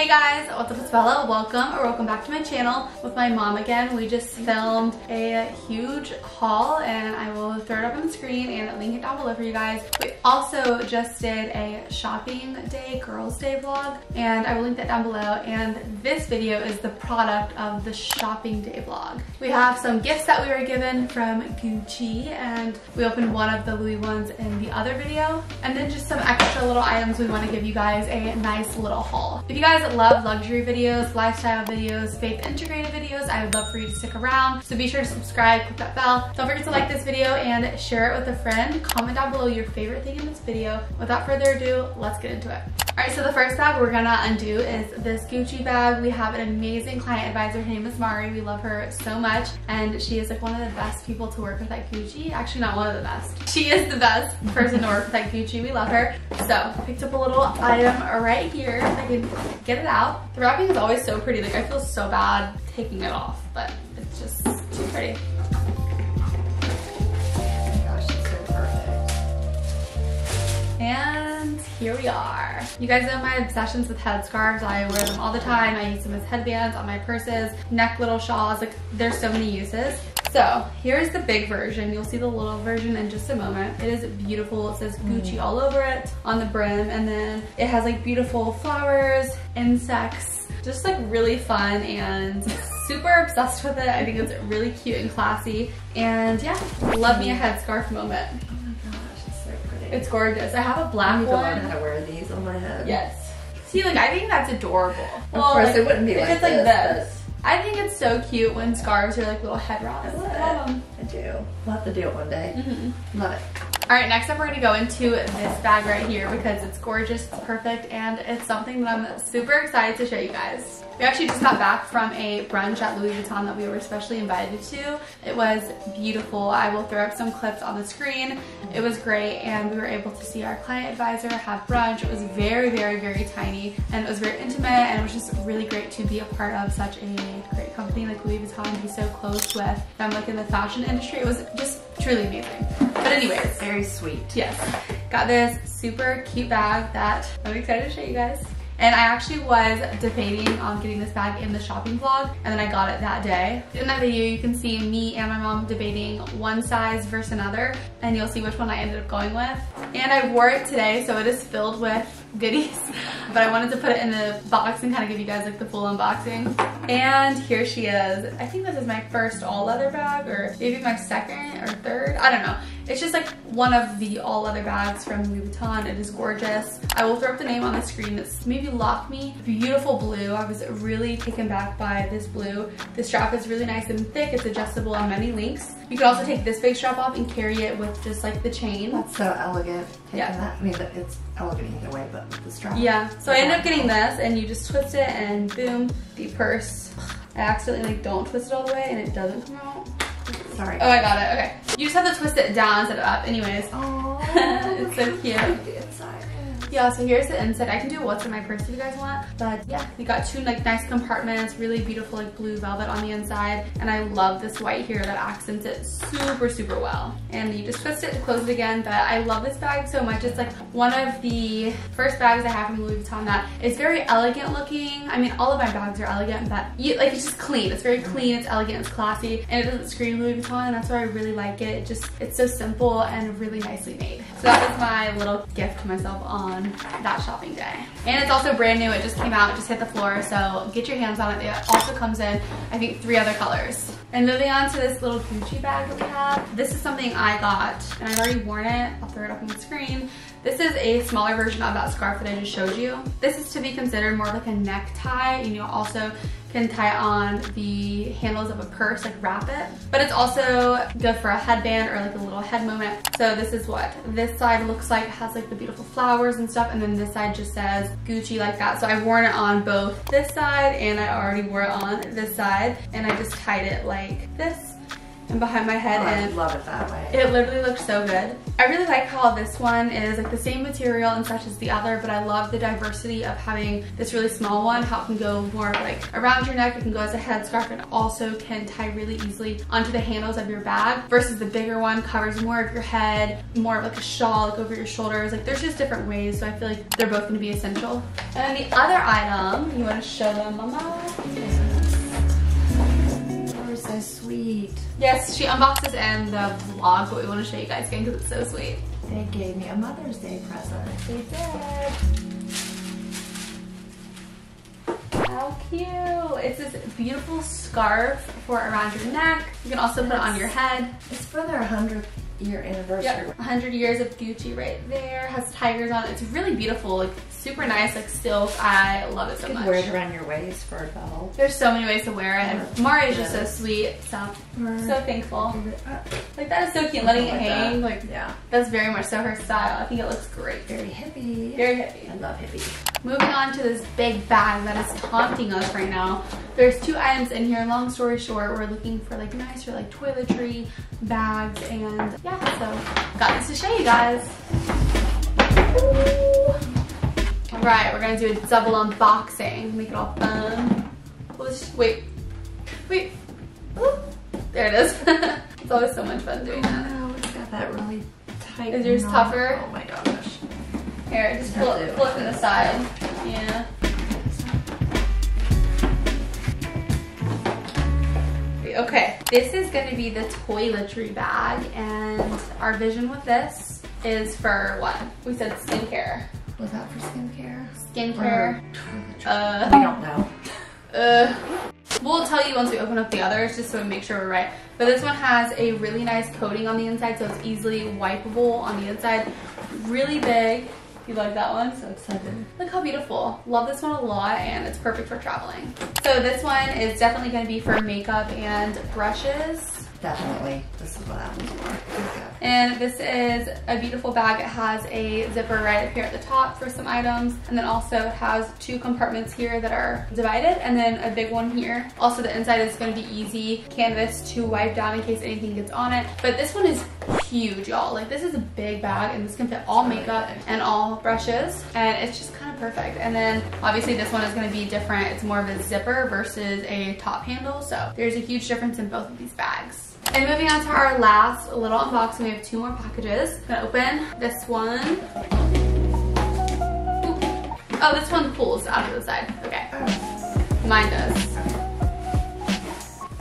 Hey guys, what's up? It's Bella. Welcome back to my channel with my mom again. We just filmed a huge haul and I will throw it up on the screen and link it down below for you guys. We also just did a shopping day, girls day vlog, and I will link that down below. And this video is the product of the shopping day vlog. We have some gifts that we were given from Gucci, and we opened one of the Louis ones in the other video, and then just some extra little items we want to give you guys a nice little haul. If you guys love luxury videos, lifestyle videos, faith integrated videos, I would love for you to stick around. So be sure to subscribe, click that bell. Don't forget to like this video and share it with a friend. Comment down below your favorite thing in this video. Without further ado, let's get into it. Alright, so the first bag we're gonna undo is this Gucci bag. We have an amazing client advisor. Her name is Mari. We love her so much, and she is like one of the best people to work with at Gucci. Actually, not one of the best. She is the best person to work with at Gucci. We love her. So, picked up a little item right here. If I can get it out. The wrapping is always so pretty. Like, I feel so bad taking it off, but it's just too pretty. And here we are. You guys know my obsessions with headscarves. I wear them all the time. I use them as headbands, on my purses, neck little shawls. Like, there's so many uses. So here's the big version. You'll see the little version in just a moment. It is beautiful. It says Gucci all over it on the brim, and then it has like beautiful flowers, insects, just like really fun, and super obsessed with it. I think it's really cute and classy, and yeah, love me a headscarf moment. It's gorgeous. I have a black one. I need to learn how to wear these on my head. Yes. See, like, I think that's adorable. Well, of course, like, it wouldn't be like it's like this. I think it's so cute when scarves are like little head wraps. I love them. I do. We'll have to do it one day. Love it. All right, next up we're gonna go into this bag right here because it's gorgeous, it's perfect, and it's something that I'm super excited to show you guys. We actually just got back from a brunch at Louis Vuitton that we were specially invited to. It was beautiful. I will throw up some clips on the screen. It was great, and we were able to see our client advisor have brunch. It was very, very, very tiny, and it was very intimate, and it was just really great to be a part of such a great company like Louis Vuitton and be so close with them, like in the fashion industry. It was just truly amazing. But anyways, very sweet. Yes, got this super cute bag that I'm excited to show you guys. And I actually was debating on getting this bag in the shopping vlog, and then I got it that day. In that video, you can see me and my mom debating one size versus another, and you'll see which one I ended up going with. And I wore it today, so it is filled with goodies, but I wanted to put it in the box and kind of give you guys like the full unboxing. And here she is. I think this is my first all leather bag, or maybe my second or third. I don't know. It's just like one of the all leather bags from Louis Vuitton. It is gorgeous. I will throw up the name on the screen. It's maybe Lock Me. Beautiful blue. I was really taken back by this blue. The strap is really nice and thick. It's adjustable on many lengths. You can also take this big strap off and carry it with just like the chain. That's so elegant. Yeah. That. I mean, it's elegant either way, but the strap. Yeah. So I ended up getting this, and you just twist it, and boom, the purse. I accidentally like don't twist it all the way, and it doesn't come out. Sorry. Oh, I got it. Okay. You just have to twist it down instead of up. Anyways. Oh, it's so cute. The inside. Yeah, so here's the inside. I can do what's in my purse if you guys want. But yeah, you got two like nice compartments, really beautiful like blue velvet on the inside. And I love this white here that accents it super, super well. And you just twist it to close it again. But I love this bag so much. It's like one of the first bags I have from Louis Vuitton that is very elegant looking. I mean, all of my bags are elegant, but like it's just clean. It's very clean, it's elegant, it's classy, and it doesn't scream Louis Vuitton, and that's why I really like it. It's so simple and really nicely made. So that was my little gift to myself on that shopping day. And it's also brand new. It just came out, it just hit the floor, so get your hands on it. It also comes in, I think, 3 other colors. And moving on to this little Gucci bag that we have. This is something I got, and I've already worn it. I'll throw it up on the screen. This is a smaller version of that scarf that I just showed you. This is to be considered more like a necktie, and you also can tie it on the handles of a purse, like wrap it. But it's also good for a headband or like a little head moment. So this is what this side looks like. It has like the beautiful flowers and stuff, and then this side just says Gucci like that. So I've worn it on both this side, and I already wore it on this side, and I just tied it like this. and behind my head. Oh, and I love it that way. It literally looks so good. I really like how this one is like the same material and such as the other, but I love the diversity of having this really small one, how it can go more like around your neck, it can go as a headscarf, and also can tie really easily onto the handles of your bag, versus the bigger one covers more of your head, more of like a shawl like over your shoulders. Like there's just different ways, so I feel like they're both gonna be essential. And then the other item, you wanna show them, Mama? They're so sweet. Yes, she unboxes in the vlog, but we wanna show you guys again because it's so sweet. They gave me a Mother's Day present. They did. How cute. It's this beautiful scarf for around your neck. You can also put it on your head. It's for their 100th year anniversary. Yep. 100 years of Gucci right there. Has tigers on it. It's really beautiful, like super nice, like silk. I love it so much. Wear it around your waist for a belt. There's so many ways to wear it, and Mari is just so sweet, so so thankful. Like that is so cute, letting it hang. Like yeah, that's very much so her style. I think it looks great. Very hippie. Very hippie. I love hippie. Moving on to this big bag that is taunting us right now. There's 2 items in here. Long story short, we're looking for like nicer like toiletry bags, and yeah, so got this to show you guys. All right, we're gonna do a double unboxing, make it all fun. Wait. Ooh, there it is. It's always so much fun doing that. Oh, it's got that really tight. Is yours tougher? Oh my gosh. Here, just pull it to the side. Yeah. Okay, this is going to be the toiletry bag, and our vision with this is for what? We said skincare. Was that for skincare? Skincare. We don't know. We'll tell you once we open up the others, just so we make sure we're right. But this one has a really nice coating on the inside, so it's easily wipeable on the inside. Really big. You like that one? So excited. Look how beautiful. Love this one a lot, and it's perfect for traveling. So this one is definitely going to be for makeup and brushes. Definitely. This is what that one's for. And this is a beautiful bag. It has a zipper right up here at the top for some items, and then also it has 2 compartments here that are divided, and then a big one here. Also the inside is going to be easy canvas to wipe down in case anything gets on it. But this one is huge, y'all. Like this is a big bag, and this can fit all makeup and all brushes, and it's just kind of perfect. And then obviously this one is going to be different. It's more of a zipper versus a top handle, so there's a huge difference in both of these bags. And moving on to our last little unboxing, we have 2 more packages. I'm gonna open this one. Ooh. Oh, this one pulls out of the side. Okay. Mine does.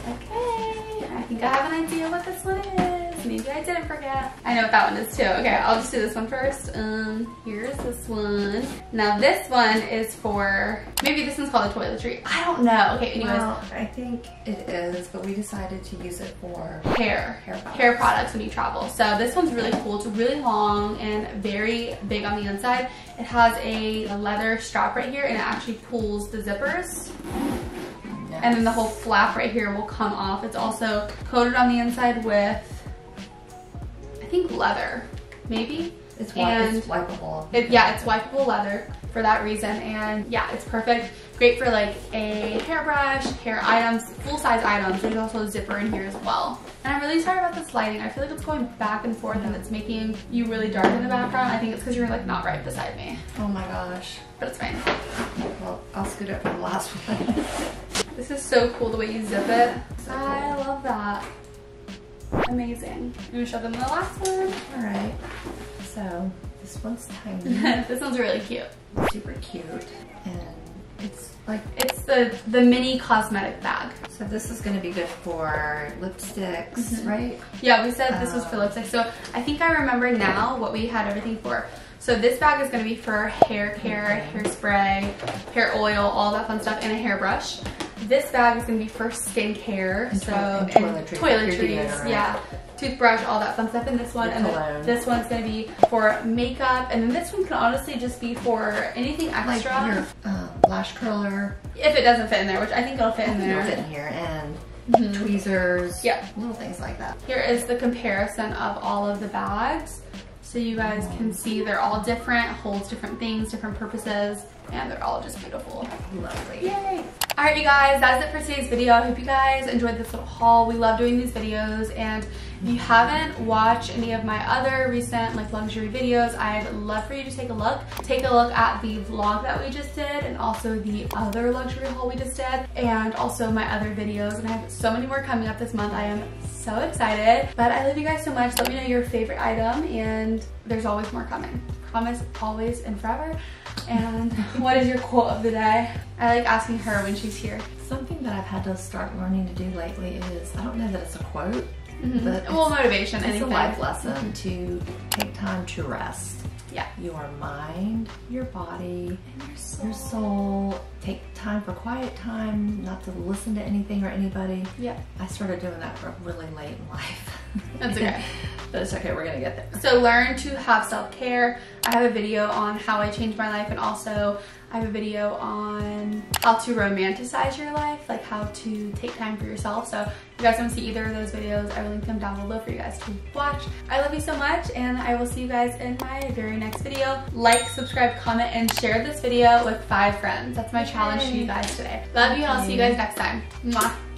Okay. I think I have an idea what this one is. Maybe I didn't forget. I know what that one is too. Okay, I'll just do this one first. Here's this one. Now this one is for, maybe this one's called a toiletry. I don't know. Okay, anyways. Well, I think it is, but we decided to use it for hair products when you travel. So this one's really cool. It's really long and very big on the inside. It has a leather strap right here, and it actually pulls the zippers. Yes. And then the whole flap right here will come off. It's also coated on the inside with, I think, leather, maybe. It's wipeable. Yeah, it's wipeable leather for that reason, and yeah, it's perfect. Great for like a hairbrush, hair items, full-size items. There's also a zipper in here as well. And I'm really sorry about this lighting. I feel like it's going back and forth, and it's making you really dark in the background. I think it's because you're like not right beside me. Oh my gosh. But it's fine. Well, I'll scoot up for the last one. This is so cool the way you zip it. I love that. Amazing. I'm gonna show them the last one. All right. So this one's tiny. This one's really cute. Super cute. And it's like, it's the mini cosmetic bag. So this is going to be good for lipsticks, right? Yeah, we said this was for lipstick. So I think I remember now what we had everything for. So this bag is going to be for hair care, hairspray, hair oil, all that fun stuff, and a hairbrush. This bag is going to be for skincare, and toiletries, yeah, toothbrush, all that fun stuff in this one. And then this one's going to be for makeup, and then this one can honestly just be for anything extra. Like your lash curler. If it doesn't fit in there, which I think it'll fit in there. It'll fit in here, and tweezers, little things like that. Here is the comparison of all of the bags. So you guys can see they're all different, holds different things, different purposes, and they're all just beautiful. Lovely. Yay! Alright you guys, that's it for today's video. I hope you guys enjoyed this little haul. We love doing these videos, and if you haven't watched any of my other recent like luxury videos, I'd love for you to take a look. Take a look at the vlog that we just did, and also the other luxury haul we just did, and also my other videos. And I have so many more coming up this month. I am so excited. But I love you guys so much. Let me know your favorite item, and there's always more coming. Promise, always and forever. And what is your quote of the day? I like asking her when she's here. Something that I've had to start learning to do lately is, I don't know that it's a quote, but well, motivation, it's anything. a life lesson to take time to rest. Yeah. Your mind, your body, And your soul. Take time for quiet time, not to listen to anything or anybody. Yeah. I started doing that really late in life. That's okay. But it's okay, we're gonna get there. So learn to have self-care. I have a video on how I changed my life, and also I have a video on how to romanticize your life, like how to take time for yourself. So if you guys want to see either of those videos, I will link them down below for you guys to watch. I love you so much, and I will see you guys in my very next video. Like, subscribe, comment, and share this video with 5 friends. That's my challenge to you guys today. Love you, and I'll see you guys next time. Mwah.